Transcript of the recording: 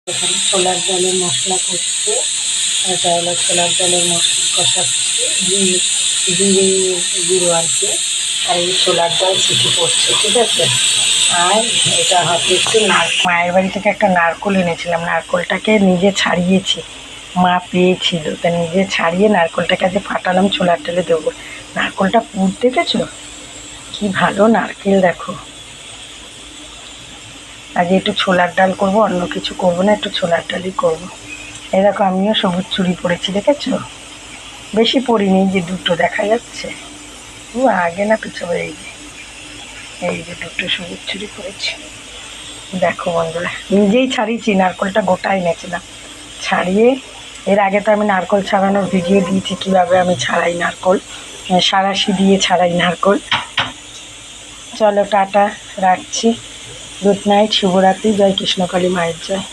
এখানে ছোলার ডালের মশলা করছে। এটা হলো ছোলার ডালের মশলা কষাচ্ছে, জিরে গুঁড়ো আর কি। আর এই ছোলার ডাল সিটি পড়ছে, ঠিক আছে। আর এটা হচ্ছে একটু মায়ের বাড়ি থেকে একটা নারকোল এনেছিলাম, নারকোলটাকে নিজে ছাড়িয়েছি, মা পেয়েছিল, তা নিজে ছাড়িয়ে নারকোলটাকে আজ ফাটালাম, ছোলার ডালে দেবো। নারকোলটা পুর দেখেছো কি ভালো নারকেল, দেখো। আজ একটু ছোলার ডাল করব, অন্য কিছু করব না, একটু ছোলার ডালই করব। এই দেখো আমিও সবুজ চুড়ি পরেছি, দেখেছো? বেশি পরিনি, যে দুটো দেখা যাচ্ছে, ও আগে না পিছনে, এই যে দুটো সবুজ চুড়ি পরেছি। দেখো বন্ধুরা, নিজেই ছাড়িয়েছি, নারকোলটা গোটা এনেছিলাম, ছাড়িয়ে। এর আগে তো আমি নারকোল ছাড়ানোর ভিডিও দিয়েছি, কীভাবে আমি ছাড়াই নারকোল, সাঁড়াশি দিয়ে ছাড়াই নারকোল। চলো টাটা, রাখছি, গুড নাইট, শুভরাত্রি, জয় কৃষ্ণকালী মায়ের জয়।